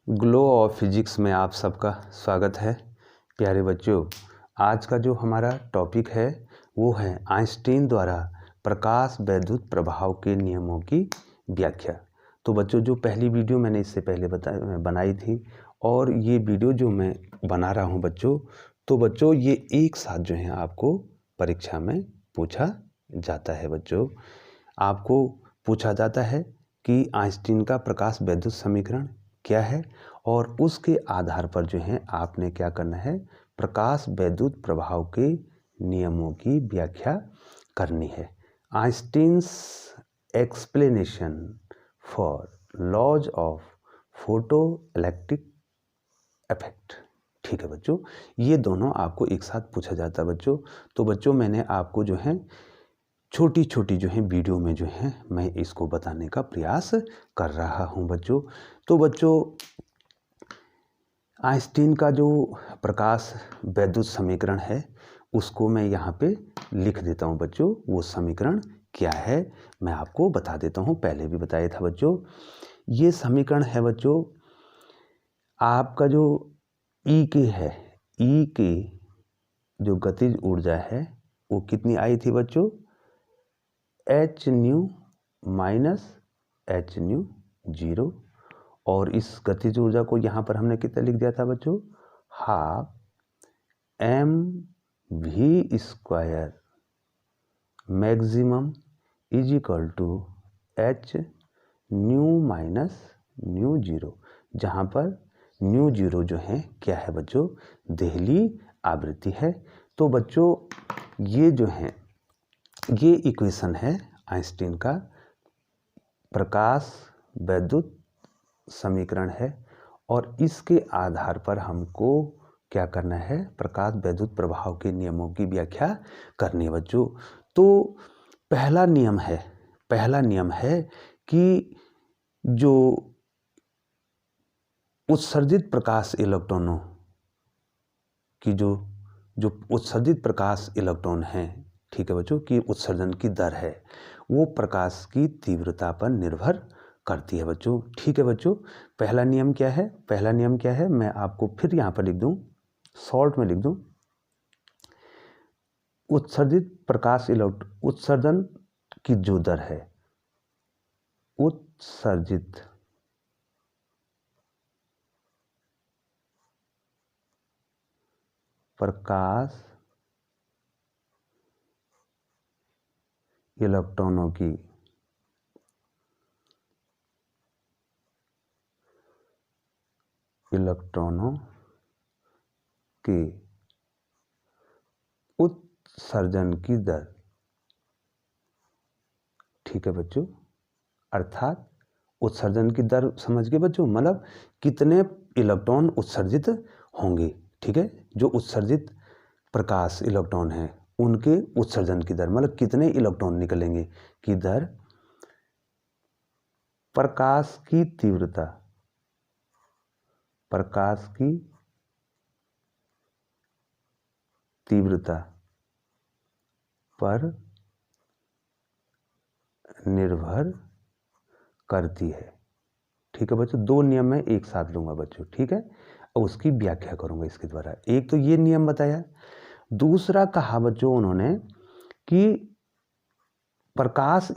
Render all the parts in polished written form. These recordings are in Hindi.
ग्लो ऑफ फिजिक्स में आप सबका स्वागत है। प्यारे बच्चों, आज का जो हमारा टॉपिक है वो है आइंस्टीन द्वारा प्रकाश वैद्युत प्रभाव के नियमों की व्याख्या। तो बच्चों, जो पहली वीडियो मैंने इससे पहले बनाई थी और ये वीडियो जो मैं बना रहा हूँ बच्चों, तो बच्चों ये एक साथ जो है आपको परीक्षा में पूछा जाता है। बच्चों, आपको पूछा जाता है कि आइंस्टीन का प्रकाश वैद्युत समीकरण क्या है और उसके आधार पर जो है आपने क्या करना है, प्रकाश वैद्युत प्रभाव के नियमों की व्याख्या करनी है। Einstein's explanation for laws of photo electric effect. ठीक है बच्चों, ये दोनों आपको एक साथ पूछा जाता है बच्चों। तो बच्चों, मैंने आपको जो है छोटी छोटी जो है वीडियो में जो है मैं इसको बताने का प्रयास कर रहा हूँ बच्चों। तो बच्चों, आइंस्टीन का जो प्रकाश वैद्युत समीकरण है उसको मैं यहाँ पे लिख देता हूँ बच्चों। वो समीकरण क्या है मैं आपको बता देता हूँ, पहले भी बताया था बच्चों। ये समीकरण है बच्चों आपका जो ई के है, ई के जो गतिज ऊर्जा है वो कितनी आई थी बच्चों, H nu minus H mu zero. और इस गतिज ऊर्जा को यहाँ पर हमने कितना लिख दिया था बच्चों, half M V square maximum is equal to H nu minus nu zero, जहाँ पर न्यू जीरो जो है क्या है बच्चों, देहली आवृत्ति है। तो बच्चों ये जो है ये इक्वेशन है आइंस्टीन का प्रकाश वैद्युत समीकरण है और इसके आधार पर हमको क्या करना है, प्रकाश वैद्युत प्रभाव के नियमों की व्याख्या करनी है बच्चों। तो पहला नियम है कि जो उत्सर्जित प्रकाश इलेक्ट्रॉनों की जो उत्सर्जित प्रकाश इलेक्ट्रॉन हैं, ठीक है बच्चों, की उत्सर्जन की दर है वो प्रकाश की तीव्रता पर निर्भर करती है बच्चों। ठीक है बच्चों, पहला नियम क्या है, मैं आपको फिर यहाँ पर लिख दूँ, शॉर्ट में लिख दूँ। उत्सर्जन की जो दर है, उत्सर्जित प्रकाश इलेक्ट्रॉनों के उत्सर्जन की दर, ठीक है बच्चों, अर्थात उत्सर्जन की दर समझ गए बच्चों, मतलब कितने इलेक्ट्रॉन उत्सर्जित होंगे। ठीक है, जो उत्सर्जित प्रकाश इलेक्ट्रॉन हैं उनके उत्सर्जन की दर, मतलब कितने इलेक्ट्रॉन निकलेंगे की दर, प्रकाश की तीव्रता पर निर्भर करती है। ठीक है बच्चों, दो नियम मैं एक साथ लूंगा बच्चों, ठीक है, और उसकी व्याख्या करूंगा इसके द्वारा। एक तो ये नियम बताया, दूसरा कहा बच्चों उन्होंने कि प्रकाश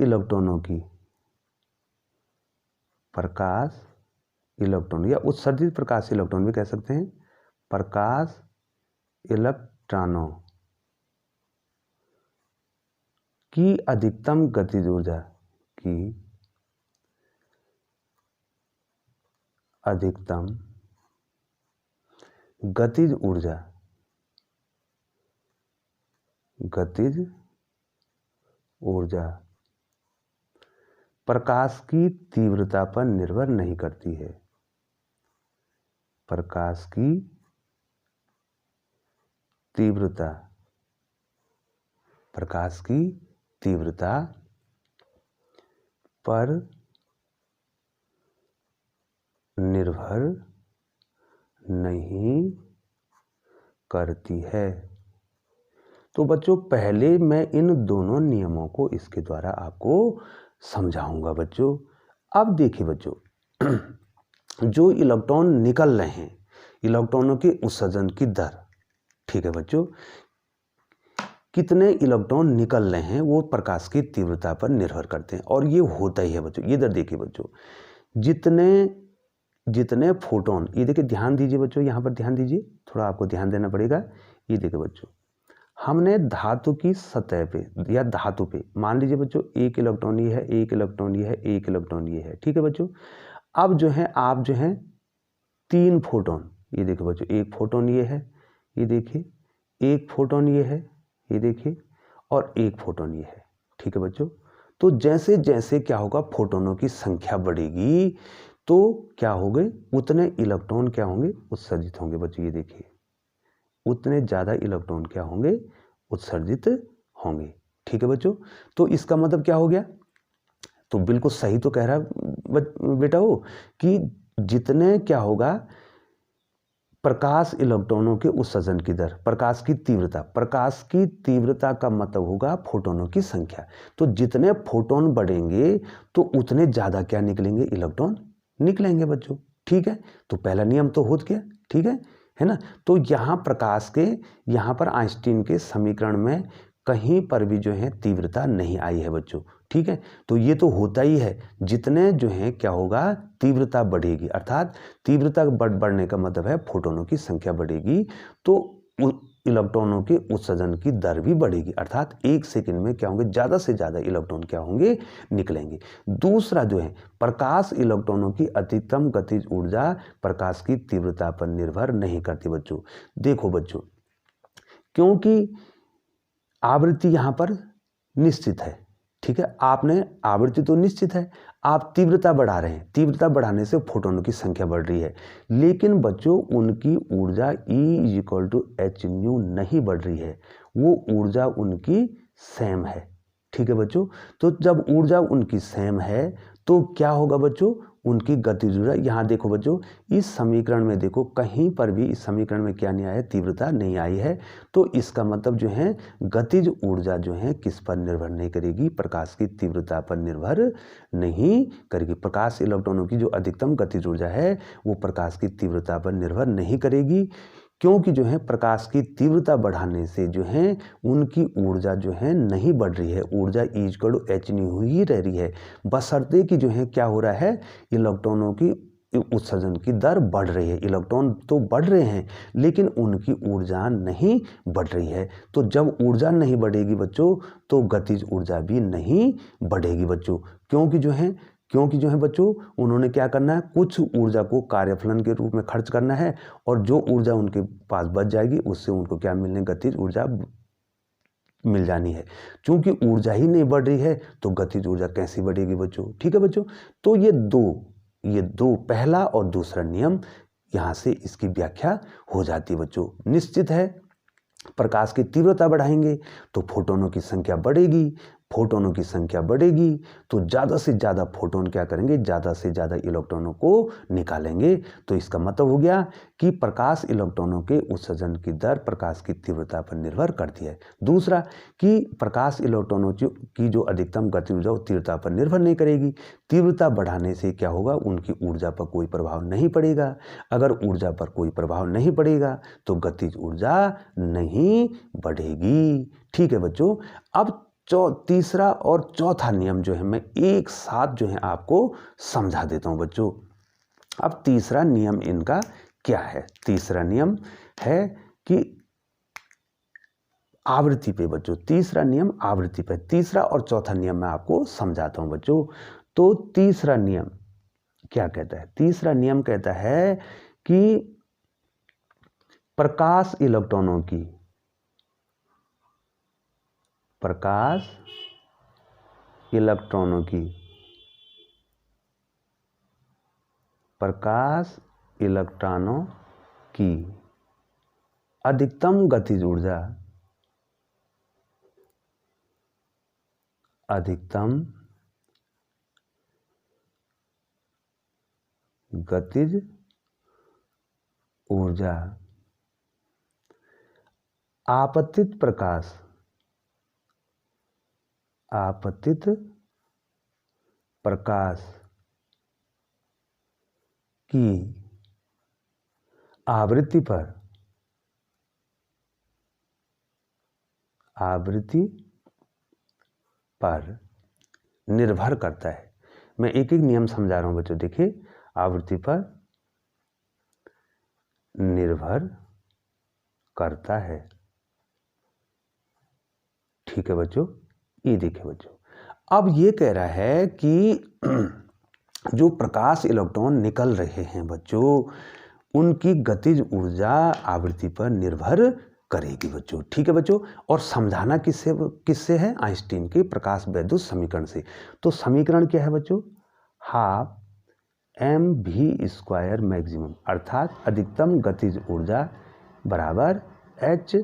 इलेक्ट्रॉन या उत्सर्जित प्रकाश इलेक्ट्रॉन भी कह सकते हैं, प्रकाश इलेक्ट्रॉनों की अधिकतम गतिज ऊर्जा प्रकाश की तीव्रता पर निर्भर नहीं करती है। प्रकाश की तीव्रता पर निर्भर नहीं करती है। तो बच्चों, पहले मैं इन दोनों नियमों को इसके द्वारा आपको समझाऊंगा बच्चों। अब देखिए बच्चों, जो इलेक्ट्रॉन निकल रहे हैं, इलेक्ट्रॉनों के उत्सर्जन की दर, ठीक है बच्चों, कितने इलेक्ट्रॉन निकल रहे हैं वो प्रकाश की तीव्रता पर निर्भर करते हैं। और ये होता ही है बच्चों। ये इधर देखिए बच्चों, जितने फोटोन, ये देखिए, ध्यान दीजिए बच्चों, यहाँ पर ध्यान दीजिए, थोड़ा आपको ध्यान देना पड़ेगा। ये देखिए बच्चों, हमने धातु की सतह पे या धातु पे मान लीजिए बच्चों, एक इलेक्ट्रॉन ये है, एक इलेक्ट्रॉन ये है, एक इलेक्ट्रॉन ये है, ठीक है बच्चों। अब जो है आप जो है 3 फोटोन, ये देखिए बच्चों, एक फोटोन ये है, ये देखिए, एक फोटोन ये है, ये देखिए, और एक फोटोन ये है, ठीक है बच्चों। तो जैसे जैसे क्या होगा, फोटोनों की संख्या बढ़ेगी तो क्या होंगे, उतने इलेक्ट्रॉन क्या होंगे, उत्सर्जित होंगे बच्चों। ये देखिए, उतने ज़्यादा इलेक्ट्रॉन क्या होंगे, उत्सर्जित होंगे, ठीक है बच्चों। तो इसका मतलब क्या हो गया, तो बिल्कुल सही तो कह रहा बेटा वो, कि जितने क्या होगा, प्रकाश इलेक्ट्रॉनों के उत्सर्जन की दर, प्रकाश की तीव्रता का मतलब होगा फोटोनों की संख्या। तो जितने फोटोन बढ़ेंगे तो उतने ज़्यादा क्या निकलेंगे, इलेक्ट्रॉन निकलेंगे बच्चों, ठीक है। तो पहला नियम तो हो गया, ठीक है ना। तो यहाँ यहाँ पर आइंस्टीन के समीकरण में कहीं पर भी जो है तीव्रता नहीं आई है बच्चों, ठीक है। तो ये तो होता ही है, जितने जो है क्या होगा, तीव्रता बढ़ेगी, अर्थात तीव्रता बढ़ने का मतलब है फोटोनों की संख्या बढ़ेगी तो इलेक्ट्रॉनों के उत्सर्जन की दर भी बढ़ेगी, अर्थात 1 सेकंड में क्या होंगे, ज़्यादा से ज़्यादा इलेक्ट्रॉन क्या होंगे, निकलेंगे। दूसरा जो है, प्रकाश इलेक्ट्रॉनों की अधिकतम गतिज ऊर्जा प्रकाश की तीव्रता पर निर्भर नहीं करती बच्चों। देखो बच्चों, क्योंकि आवृत्ति यहाँ पर निश्चित है, ठीक है। आपने आवृत्ति तो निश्चित है, आप तीव्रता बढ़ा रहे हैं, तीव्रता बढ़ाने से फोटोनों की संख्या बढ़ रही है, लेकिन बच्चों उनकी ऊर्जा E=hν नहीं बढ़ रही है, वो ऊर्जा उनकी सेम है, ठीक है बच्चों। तो जब ऊर्जा उनकी सेम है तो क्या होगा बच्चों, उनकी गतिज ऊर्जा, यहाँ देखो बच्चों, इस समीकरण में देखो, कहीं पर भी इस समीकरण में क्या नहीं आया है, तीव्रता नहीं आई है। तो इसका मतलब जो है, गतिज ऊर्जा जो है किस पर निर्भर नहीं करेगी, प्रकाश की तीव्रता पर निर्भर नहीं करेगी। प्रकाश इलेक्ट्रॉनों की जो अधिकतम गतिज ऊर्जा है वो प्रकाश की तीव्रता पर निर्भर नहीं करेगी, क्योंकि जो है प्रकाश की तीव्रता बढ़ाने से जो है उनकी ऊर्जा जो है नहीं बढ़ रही है, ऊर्जा E=hν ही रह रही है, बशर्ते कि जो है क्या हो रहा है, इलेक्ट्रॉनों की उत्सर्जन की दर बढ़ रही है। इलेक्ट्रॉन तो बढ़ रहे हैं लेकिन उनकी ऊर्जा नहीं बढ़ रही है। तो जब ऊर्जा नहीं बढ़ेगी बच्चों तो गतिज ऊर्जा भी नहीं बढ़ेगी बच्चों, क्योंकि जो है बच्चों, उन्होंने क्या करना है, कुछ ऊर्जा को कार्यफलन के रूप में खर्च करना है, और जो ऊर्जा उनके पास बच जाएगी उससे उनको क्या मिलने, गतिज ऊर्जा मिल जानी है। चूंकि ऊर्जा ही नहीं बढ़ रही है तो गतिज ऊर्जा कैसी बढ़ेगी बच्चों, ठीक है बच्चों। तो ये दो पहला और दूसरा नियम, यहाँ से इसकी व्याख्या हो जाती है बच्चों। निश्चित है, प्रकाश की तीव्रता बढ़ाएंगे तो फोटोनों की संख्या बढ़ेगी, फोटोनों की संख्या बढ़ेगी तो ज़्यादा से ज़्यादा फोटोन क्या करेंगे, ज़्यादा से ज़्यादा इलेक्ट्रॉनों को निकालेंगे। तो इसका मतलब हो गया कि प्रकाश इलेक्ट्रॉनों के उत्सर्जन की दर प्रकाश की तीव्रता पर निर्भर करती है। दूसरा, कि प्रकाश इलेक्ट्रॉनों की जो अधिकतम गति ऊर्जा वो तीव्रता पर निर्भर नहीं करेगी। तीव्रता बढ़ाने से क्या होगा, उनकी ऊर्जा पर कोई प्रभाव नहीं पड़ेगा। अगर ऊर्जा पर कोई प्रभाव नहीं पड़ेगा तो गतिज ऊर्जा नहीं बढ़ेगी, ठीक है बच्चों। अब तीसरा और चौथा नियम जो है मैं एक साथ जो है आपको समझा देता हूं बच्चों। अब तीसरा नियम इनका क्या है, तीसरा नियम है कि आवृत्ति पे बच्चों, तीसरा नियम आवृत्ति पे, तीसरा और चौथा नियम मैं आपको समझाता हूं बच्चों। तो तीसरा नियम क्या कहता है, तीसरा नियम कहता है कि प्रकाश इलेक्ट्रॉनों की अधिकतम गतिज ऊर्जा आपतित प्रकाश की आवृत्ति पर निर्भर करता है। मैं एक एक नियम समझा रहा हूं बच्चों। देखिए, आवृत्ति पर निर्भर करता है। ठीक है बच्चों, ये देखिए बच्चों, अब ये कह रहा है कि जो प्रकाश इलेक्ट्रॉन निकल रहे हैं बच्चों, उनकी गतिज ऊर्जा आवृत्ति पर निर्भर करेगी बच्चों। ठीक है बच्चों, और समझाना किससे है? आइंस्टीन के प्रकाश वैद्युत समीकरण से। तो समीकरण क्या है बच्चों? हाफ mv² मैक्सिमम, अर्थात अधिकतम गतिज ऊर्जा बराबर h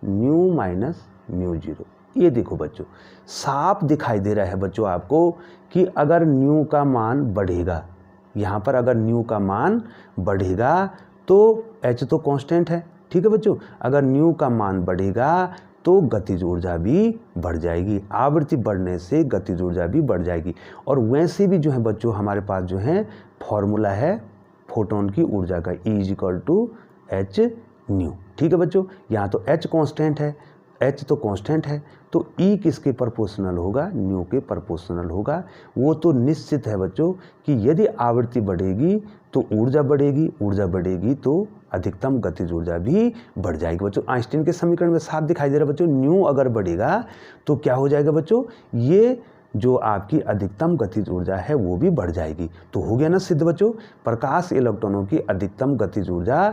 nu minus nu zero. ये देखो बच्चों, साफ दिखाई दे रहा है बच्चों आपको कि अगर न्यू का मान बढ़ेगा, यहाँ पर अगर न्यू का मान बढ़ेगा तो h तो कांस्टेंट है। ठीक है बच्चों, अगर न्यू का मान बढ़ेगा तो गतिज ऊर्जा भी बढ़ जाएगी। आवृत्ति बढ़ने से गतिज ऊर्जा भी बढ़ जाएगी। और वैसे भी जो है बच्चों, हमारे पास जो है फॉर्मूला है फोटोन की ऊर्जा का, E=h न्यू। ठीक है बच्चों, यहाँ तो h कांस्टेंट है, h तो कांस्टेंट है, तो E किसके प्रोपोर्शनल होगा? न्यू के प्रोपोर्शनल होगा। वो तो निश्चित है बच्चों कि यदि आवृत्ति बढ़ेगी तो ऊर्जा बढ़ेगी, ऊर्जा बढ़ेगी तो अधिकतम गतिज ऊर्जा भी बढ़ जाएगी बच्चों। आइंस्टीन के समीकरण में साफ दिखाई दे रहा है बच्चों, न्यू अगर बढ़ेगा तो क्या हो जाएगा बच्चों? ये जो आपकी अधिकतम गतिज ऊर्जा है वो भी बढ़ जाएगी। तो हो गया ना सिद्ध बच्चों, प्रकाश इलेक्ट्रॉनों की अधिकतम गतिज ऊर्जा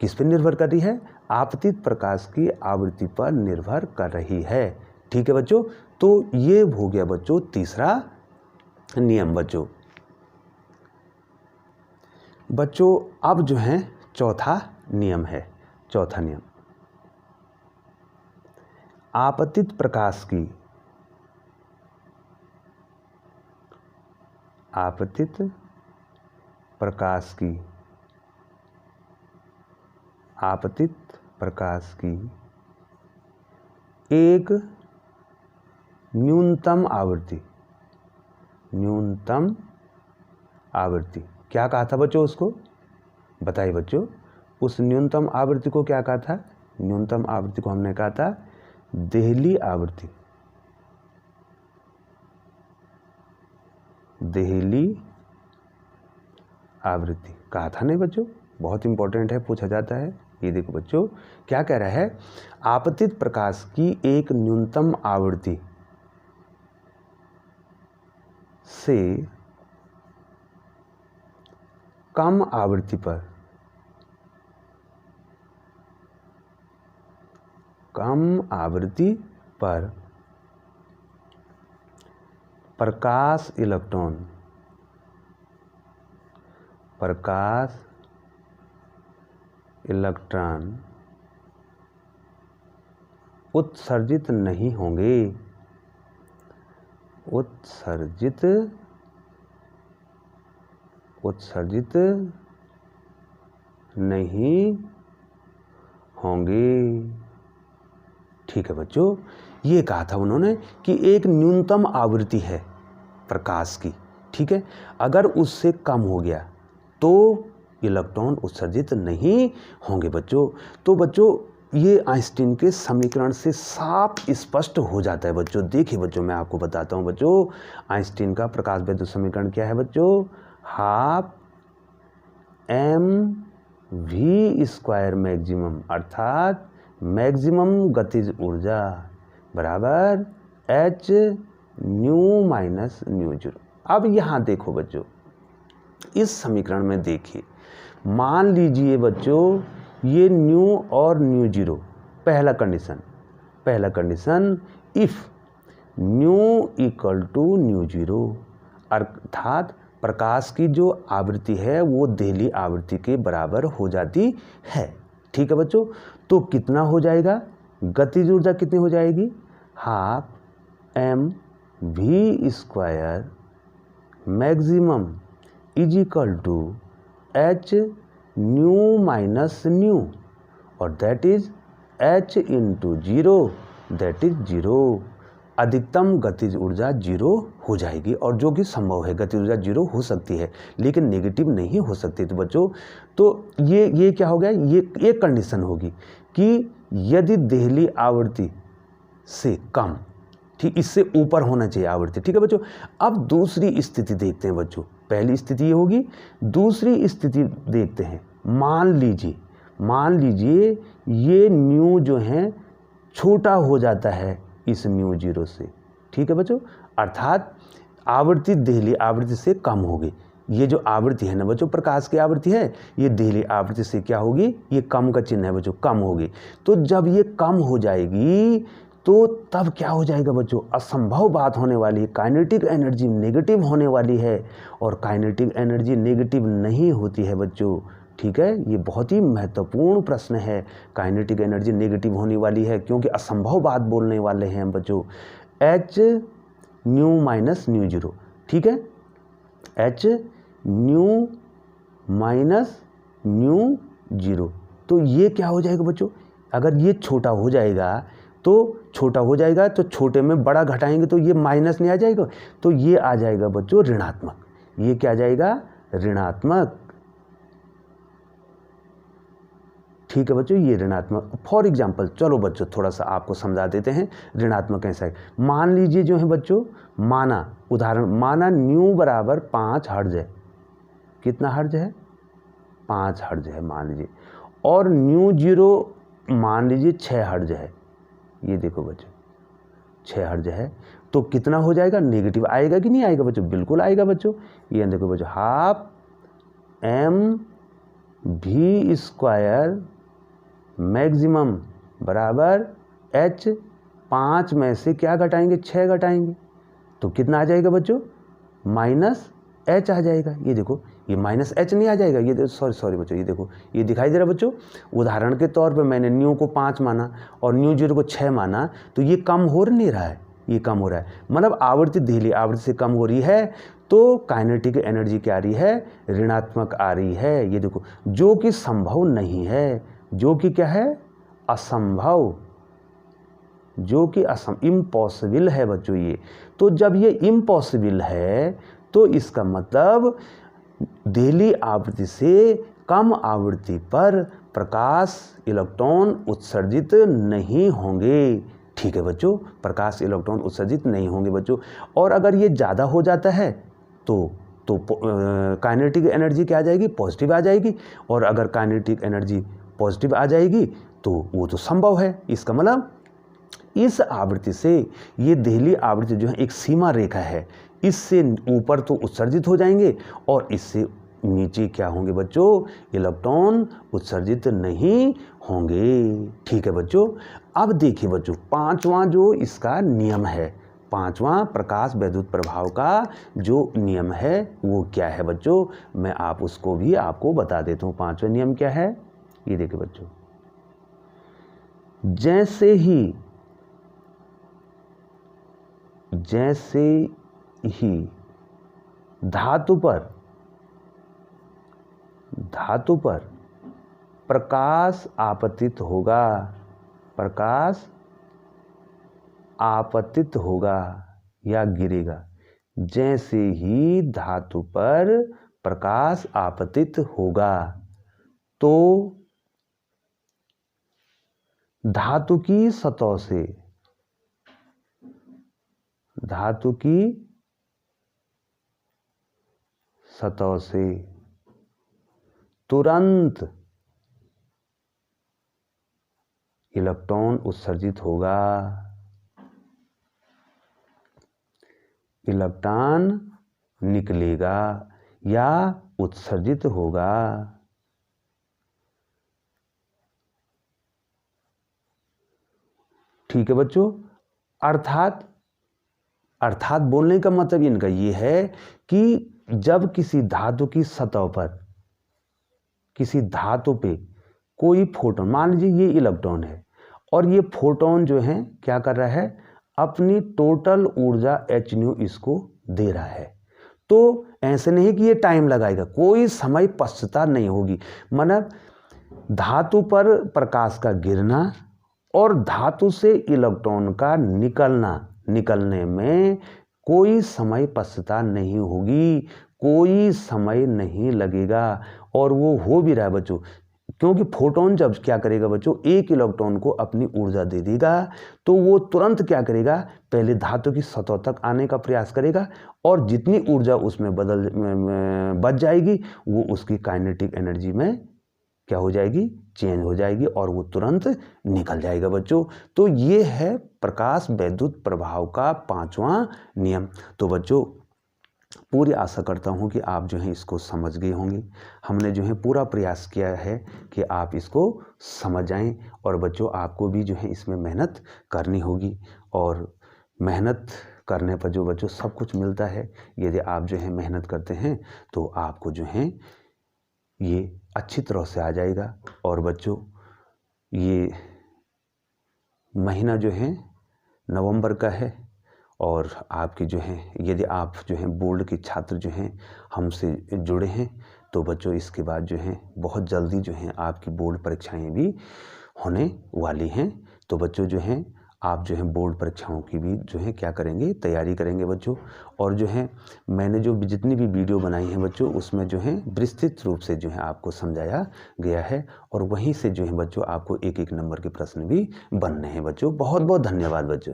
किस पर निर्भर कर रही है? आपतित प्रकाश की आवृत्ति पर निर्भर कर रही है। ठीक है बच्चों, तो ये हो गया बच्चों तीसरा नियम बच्चों। अब जो है चौथा नियम है। चौथा नियम, आपतित प्रकाश की एक न्यूनतम आवृत्ति क्या कहा था बच्चों? उसको बताइए बच्चों, उस न्यूनतम आवृत्ति को क्या कहा था? न्यूनतम आवृत्ति को हमने कहा था देहली आवृत्ति। कहा था नहीं बच्चों? बहुत इंपॉर्टेंट है, पूछा जाता है। ये देखो बच्चों, क्या कह रहा है? आपतित प्रकाश की एक न्यूनतम आवृत्ति से कम आवृत्ति पर प्रकाश इलेक्ट्रॉन उत्सर्जित नहीं होंगे। उत्सर्जित नहीं होंगे। ठीक है बच्चों, ये कहा था उन्होंने कि एक न्यूनतम आवृत्ति है प्रकाश की। ठीक है, अगर उससे कम हो गया तो इलेक्ट्रॉन उत्सर्जित नहीं होंगे बच्चों। तो बच्चों, ये आइंस्टीन के समीकरण से साफ स्पष्ट हो जाता है बच्चों। देखिए बच्चों, मैं आपको बताता हूँ बच्चों, आइंस्टीन का प्रकाश वैद्युत समीकरण क्या है बच्चों? हाफ mv² मैक्सिमम, अर्थात मैक्सिमम गतिज ऊर्जा बराबर h nu minus nu zero. अब यहाँ देखो बच्चों, इस समीकरण में देखिए, मान लीजिए बच्चों ये न्यू और न्यू जीरो, पहला condition if nu equal to nu zero, अर्थात प्रकाश की जो आवृत्ति है वो देहली आवृत्ति के बराबर हो जाती है। ठीक है बच्चों, तो कितना हो जाएगा? गतिज ऊर्जा कितनी हो जाएगी? Half mv² maximum is equal to h nu minus nu, और that is h into zero, that is zero. अधिकतम गतिज ऊर्जा 0 हो जाएगी, और जो कि संभव है, गतिज ऊर्जा 0 हो सकती है लेकिन नेगेटिव नहीं हो सकती। तो बच्चों, तो ये क्या हो गया, ये एक कंडीशन होगी कि यदि देहली आवृत्ति से कम, ठीक, इससे ऊपर होना चाहिए आवृत्ति। ठीक है बच्चों। अब दूसरी स्थिति देखते हैं बच्चों। पहली स्थिति ये होगी, दूसरी स्थिति देखते हैं। मान लीजिए ये न्यू जो है छोटा हो जाता है इस न्यू 0 से। ठीक है बच्चों, अर्थात आवृत्ति देहली आवृत्ति से कम होगी। ये जो आवृत्ति है ना बच्चों, प्रकाश की आवृत्ति है, ये देहली आवृत्ति से क्या होगी, ये कम का चिन्ह है बच्चों, कम होगी। तो जब ये कम हो जाएगी तो तब क्या हो जाएगा बच्चों, असंभव बात होने वाली है, काइनेटिक एनर्जी नेगेटिव होने वाली है, और काइनेटिक एनर्जी नेगेटिव नहीं होती है बच्चों। ठीक है, ये बहुत ही महत्वपूर्ण प्रश्न है। काइनेटिक एनर्जी नेगेटिव होने वाली है क्योंकि असंभव बात बोलने वाले हैं बच्चों। एच न्यू माइनस न्यू 0, ठीक है, एच न्यू माइनस न्यू 0। तो ये क्या हो जाएगा बच्चों, अगर ये छोटा हो जाएगा तो छोटे में बड़ा घटाएंगे तो ये माइनस नहीं आ जाएगा, तो ये आ जाएगा बच्चों ऋणात्मक। ये क्या आ जाएगा, ऋणात्मक। ठीक है बच्चों, ये ऋणात्मक। फॉर एग्जाम्पल, चलो बच्चों थोड़ा सा आपको समझा देते हैं ऋणात्मक कैसा है। मान लीजिए जो है बच्चों, माना न्यू बराबर 5 हर्ट्ज है। कितना हर्ट्ज है, 5 हर्ट्ज है मान लीजिए, और न्यू 0 मान लीजिए 6 हर्ट्ज है। ये देखो बच्चों 6 हर्ट्ज है, तो कितना हो जाएगा, नेगेटिव आएगा कि नहीं आएगा बच्चों, बिल्कुल आएगा बच्चों। ये देखो बच्चों, हाफ mv² मैक्सिमम बराबर h, 5 में से क्या घटाएंगे, 6 घटाएंगे, तो कितना आ जाएगा बच्चों, माइनस h आ जाएगा। ये देखो, ये माइनस h नहीं आ जाएगा, ये सॉरी बच्चों, ये देखो ये दिखाई दे रहा है बच्चों। उदाहरण के तौर पे मैंने न्यू को 5 माना और न्यू 0 को 6 माना, तो ये कम हो नहीं रहा है, ये कम हो रहा है, मतलब आवृत्ति देहली आवृत्ति से कम हो रही है, तो काइनेटिक एनर्जी क्या आ रही है, ऋणात्मक आ रही है। ये देखो, जो कि संभव नहीं है, जो कि क्या है, असंभव, जो कि इम्पॉसिबल है बच्चों ये। तो जब ये इम्पॉसिबल है तो इसका मतलब देहली आवृत्ति से कम आवृत्ति पर प्रकाश इलेक्ट्रॉन उत्सर्जित नहीं होंगे। ठीक है बच्चों, प्रकाश इलेक्ट्रॉन उत्सर्जित नहीं होंगे बच्चों। और अगर ये ज़्यादा हो जाता है तो काइनेटिक एनर्जी क्या आ जाएगी, पॉजिटिव आ जाएगी, और अगर काइनेटिक एनर्जी पॉजिटिव आ जाएगी तो वो तो संभव है। इसका मतलब इस आवृत्ति से ये देहली आवृत्ति जो है एक सीमा रेखा है, इससे ऊपर तो उत्सर्जित हो जाएंगे और इससे नीचे क्या होंगे बच्चों, इलेक्ट्रॉन उत्सर्जित नहीं होंगे। ठीक है बच्चों, अब देखिए बच्चों, 5वां जो इसका नियम है, 5वां प्रकाश वैद्युत प्रभाव का जो नियम है वो क्या है बच्चों, मैं उसको भी आपको बता देता हूँ। 5वां नियम क्या है, ये देखिए बच्चों, जैसे ही धातु पर प्रकाश आपतित होगा या गिरेगा, जैसे ही धातु पर प्रकाश आपतित होगा तो धातु की सतह से तुरंत इलेक्ट्रॉन उत्सर्जित होगा, इलेक्ट्रॉन निकलेगा या उत्सर्जित होगा। ठीक है बच्चों, अर्थात बोलने का मतलब इनका ये है कि जब किसी धातु की सतह पर, किसी धातु पे कोई फोटोन, मान लीजिए ये इलेक्ट्रॉन है और ये फोटोन जो है क्या कर रहा है, अपनी टोटल ऊर्जा h न्यू इसको दे रहा है, तो ऐसे नहीं कि ये टाइम लगाएगा, कोई समय पश्चात नहीं होगी। मतलब धातु पर प्रकाश का गिरना और धातु से इलेक्ट्रॉन का निकलना निकलने में कोई समय पश्चाताप नहीं होगी, कोई समय नहीं लगेगा। और वो हो भी रहा है बच्चों, क्योंकि फोटोन जब क्या करेगा बच्चों, एक इलेक्ट्रॉन को अपनी ऊर्जा दे देगा तो वो तुरंत क्या करेगा, पहले धातु की सतह तक आने का प्रयास करेगा और जितनी ऊर्जा उसमें बच जाएगी वो उसकी काइनेटिक एनर्जी में क्या हो जाएगी, चेंज हो जाएगी और वो तुरंत निकल जाएगा बच्चों। तो ये है प्रकाश वैद्युत प्रभाव का 5वां नियम। तो बच्चों पूरी आशा करता हूँ कि आप जो है इसको समझ गए होंगे। हमने जो है पूरा प्रयास किया है कि आप इसको समझ जाएं और बच्चों आपको भी जो है इसमें मेहनत करनी होगी और मेहनत करने पर जो बच्चों सब कुछ मिलता है। यदि आप जो है मेहनत करते हैं तो आपको जो है ये अच्छी तरह से आ जाएगा। और बच्चों ये महीना जो है नवंबर का है और आपकी जो है, यदि आप जो है बोर्ड के छात्र जो हैं हमसे जुड़े हैं तो बच्चों इसके बाद जो है बहुत जल्दी जो है आपकी बोर्ड परीक्षाएं भी होने वाली हैं। तो बच्चों जो हैं आप जो है बोर्ड परीक्षाओं की भी जो है क्या करेंगे, तैयारी करेंगे बच्चों। और जो है मैंने जो जितनी भी वीडियो बनाई हैं बच्चों उसमें जो है विस्तृत रूप से जो है आपको समझाया गया है और वहीं से जो है बच्चों आपको एक एक नंबर के प्रश्न भी बनने हैं बच्चों। बहुत बहुत धन्यवाद बच्चों।